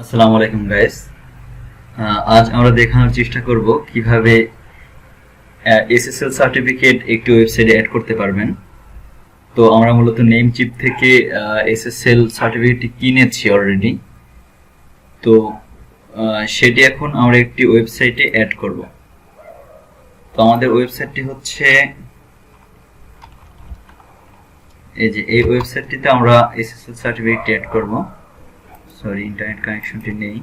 আসসালামু আলাইকুম গাইস। আজ আমরা দেখানোর চেষ্টা করব কিভাবে এসএসএল সার্টিফিকেট একটি ওয়েবসাইটে অ্যাড করতে পারবেন। তো আমরা মূলত নেম চিপ থেকে এসএসএল সার্টিফিকেটটি কিনেছি অলরেডি। তো সেটি এখন আমরা একটি ওয়েবসাইটে অ্যাড করব। তো আমাদের ওয়েবসাইটটি হচ্ছে এই ওয়েবসাইটটিতে আমরা এসএসএল সার্টিফিকেটটি অ্যাড করব। সরি, ইন্টারনেট কানেকশনটি নেই।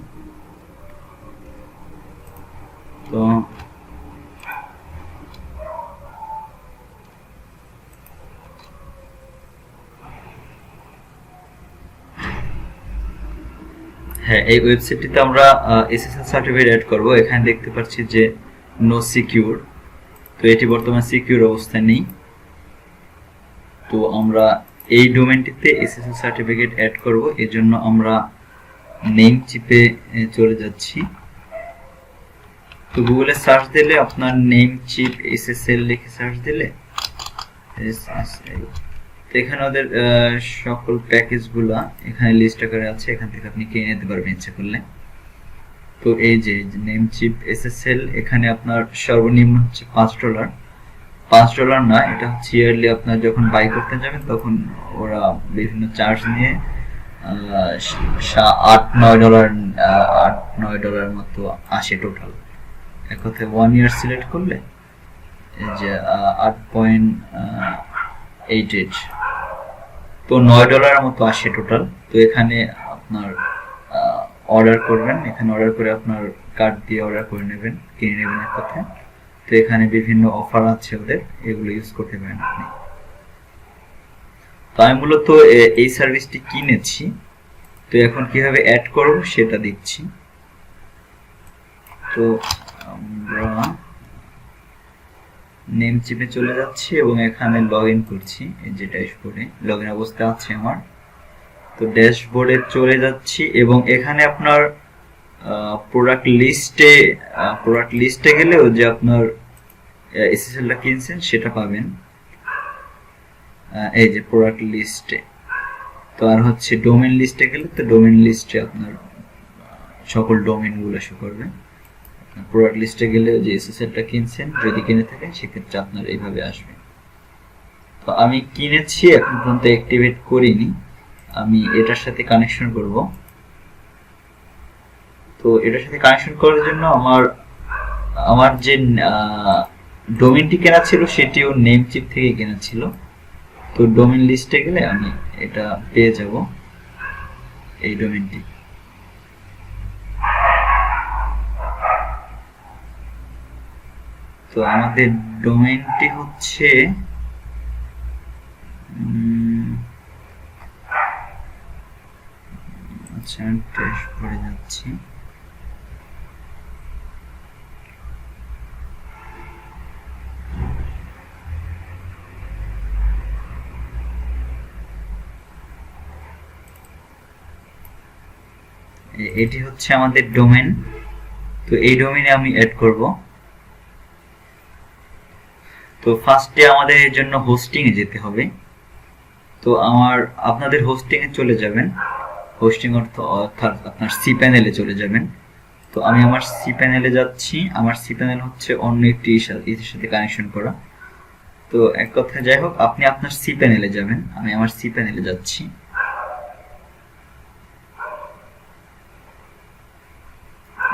তো হ্যাঁ, এই ওয়েবসাইটটিতে আমরা এসএসএল সার্টিফিকেট অ্যাড করব। এখানে দেখতে পাচ্ছি যে নো সিকিউর। তো এটি বর্তমানে সিকিউর অবস্থায় নেই। তো আমরা এই ডোমেনটিতে এসএসএল সার্টিফিকেট অ্যাড করব। এজন্য আমরা নেম চিপে চলে যাচ্ছি। তো গুগলে সার্চ দিলে আপনার নেম চিপ এসএসএল লিখে সার্চ দিলে এখানে ওদের সকল প্যাকেজগুলা এখানে লিস্ট আকারে আছে। এখান থেকে আপনি কিনে নিতে পারবেন ইচ্ছা করলে। তো এই যে নেম চিপ এসএসএল, এখানে আপনার সর্বনিম্ন হচ্ছে $5। $5 না, এটা হচ্ছে ইয়ারলি। আপনার যখন বাই করতে যাবেন তখন ওরা বিভিন্ন চার্জ নিয়ে $8-9 $8-9 মতো আসে টোটাল। এক কথায় 1 ইয়ার সিলেক্ট করলে এই যে 8.88, তো $9 মতো আসে টোটাল। তো এখানে আপনার অর্ডার করবেন। এখানে অর্ডার করে আপনার কার্ড দিয়ে অর্ডার করে নেবেন, কিনে নেবেন এক কথায়। তো এখানে বিভিন্ন অফার আছে ওদের, এগুলো ইউজ করতে পারেন আপনি। তো আমি মূলত এই সার্ভিসটি কিনেছি। তো এখন কিভাবে অ্যাড করব সেটা দিচ্ছি। তো আমরা নেম চিপে চলে যাচ্ছি এবং এখানে লগ ইন করছি। এই যে ড্যাশবোর্ডে লগ ইন অবস্থা আছে আমার। তো ড্যাশবোর্ডে চলে যাচ্ছি এবং এখানে আপনার প্রোডাক্ট লিস্টে গেলেও যে আপনার এসএসএলটা কিনছেন সেটা পাবেন। এই যে প্রোডাক্ট লিস্টে। তো আর হচ্ছে ডোমেন লিস্টে গেলে তো ডোমেন লিস্টে আপনার সকল ডোমেনগুলো শো করবে। প্রোডাক্ট লিস্টে গেলে যে এসএসএলটা কিনছেন যদি কিনে থাকেন সেক্ষেত্রে আপনার এইভাবে আসবে। তো আমি কিনেছি, এখন পর্যন্ত অ্যাক্টিভেট করিনি। আমি এটার সাথে কানেকশন করব। তো এটার সাথে কানেকশন করার জন্য আমার যে ডোমেনটি কেনা ছিল সেটিও নেম চিপ থেকে কেনা ছিল। তো ডোমেন লিস্টে গেলে আমি এটা পেয়ে যাব, এই ডোমেনটি। তো আমাদের ডোমেনটি হচ্ছে আচ্ছা, ড্যাশবোর্ডে যাচ্ছি। এটি হচ্ছে আমাদের ডোমেন। তো এই ডোমেনে আমি অ্যাড করব। তো ফার্স্টে আমাদের এর জন্য হোস্টিং এ যেতে হবে। তো আপনাদের হোস্টিং এ চলে যাবেন। হোস্টিং অর্থাৎ আপনার সি প্যানেলে চলে যাবেন। তো আমি আমার সি প্যানেলে যাচ্ছি। আমার সি প্যানেল হচ্ছে অন্য একটি এর সাথে কানেকশন করা। তো এক কথায় যাই হোক, আপনি আপনার সি প্যানেলে যাবেন। আমি আমার সি প্যানেলে যাচ্ছি।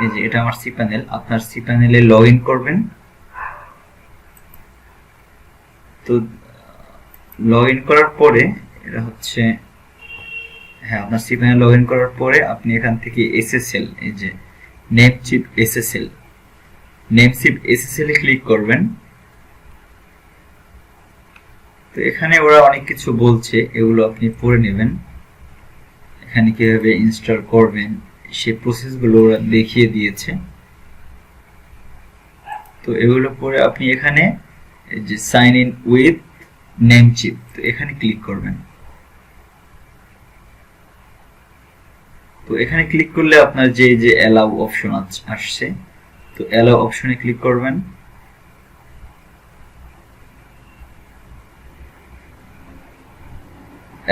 এই যে এটা আমার সি প্যানেল। আপনার সি প্যানেলে লগ ইন করবেন। তো লগ ইন করার পরে এটা হচ্ছে, হ্যাঁ, আপনার সি প্যানেল লগ ইন করার পরে আপনি এখান থেকে এসএসএল, এই যে নেম চিপ এসএসএল এ ক্লিক করবেন। তো এখানে ওরা অনেক কিছু বলছে, এগুলো আপনি পড়ে নেবেন। এখানে কিভাবে ইনস্টল করবেন সেই প্রসেসগুলো ওরা দেখিয়ে দিয়েছে। তো এগুলো পরে আপনি এখানে এই যে sign in with name chip, তো এখানে ক্লিক করবেন। তো এখানে ক্লিক করলে আপনার যে অ্যালাউ অপশন আসছে, তো অ্যালাউ অপশনে ক্লিক করবেন।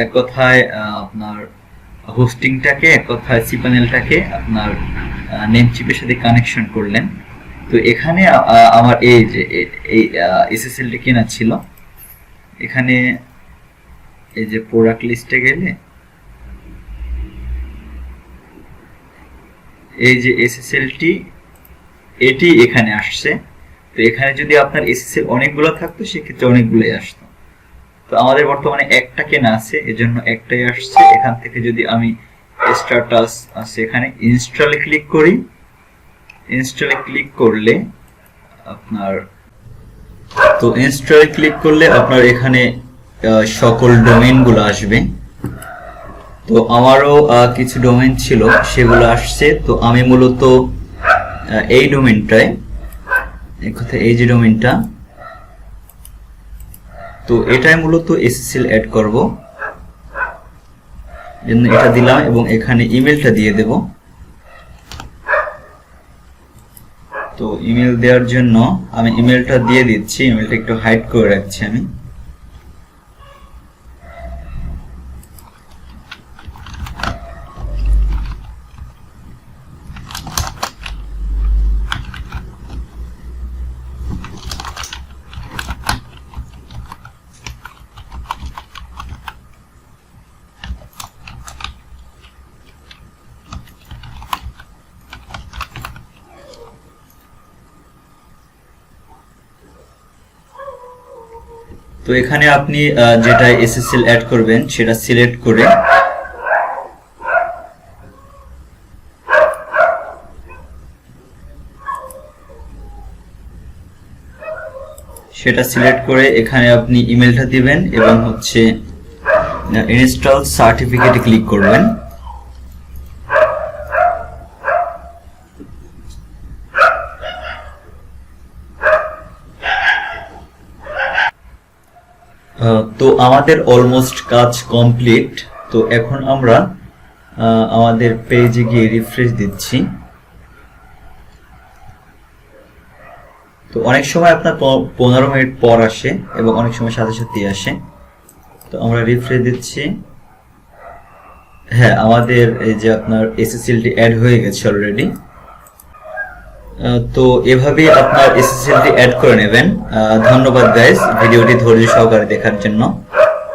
এক কথায় আপনার হোস্টিংটাকে এক কথায় cPanelটাকে আপনার নেমচিপের সাথে কানেকশন করলেন। তো এখানে আমার এই যে এই এসএসএলটি কেনা ছিল, এখানে এই যে প্রোডাক্ট লিস্টে গেলে এই যে এসএসএলটি এটি এখানে আসছে। তো এখানে যদি আপনার এসএসএল অনেকগুলো থাকতো সেক্ষেত্রে অনেকগুলোই আসতো। তো আমাদের বর্তমানে একটা কেনা আছে, এজন্য একটাই আসছে। এখান থেকে যদি আমি স্ট্যাটাস আছে এখানে ইনস্টলে ক্লিক করি, ইনস্টলে ক্লিক করলে আপনার আপনার এখানে সকল ডোমেইনগুলো আসবে। তো আমারও কিছু ডোমেইন ছিল সেগুলো আসছে। তো আমি মূলত এই ডোমেইনটায় এই যে ডোমেইনটা, তো এটাই মূলত এসএসএল অ্যাড করব, জন্য এটা দিলাম এবং এখানে ইমেলটা দিয়ে দেব। তো ইমেল দেওয়ার জন্য আমি ইমেলটা দিয়ে দিচ্ছি, ইমেলটা একটু হাইড করে রাখছি আমি। তো এখানে আপনি যেটা এসএসএল অ্যাড করবেন সেটা সিলেক্ট করে এখানে আপনি ইমেলটা দিবেন এবং হচ্ছে ইনস্টল সার্টিফিকেটে ক্লিক করবেন। তো আমাদের অলমোস্ট কাজ কমপ্লিট। তো এখন আমরা আমাদের পেজে গিয়ে রিফ্রেশ দিচ্ছি। তো অনেক সময় আপনার 15 মিনিট পর আসে এবং অনেক সময় সাথে সাথেই আসে। তো আমরা রিফ্রেশ দিচ্ছি। হ্যাঁ, আমাদের এই যে আপনার এসএসএলটি অ্যাড হয়ে গেছে অলরেডি। তো এভাবে আপনার এসএসএলটি অ্যাড করে নেবেন। ধন্যবাদ গাইস ভিডিওটি ধৈর্য সহকারে দেখার জন্য।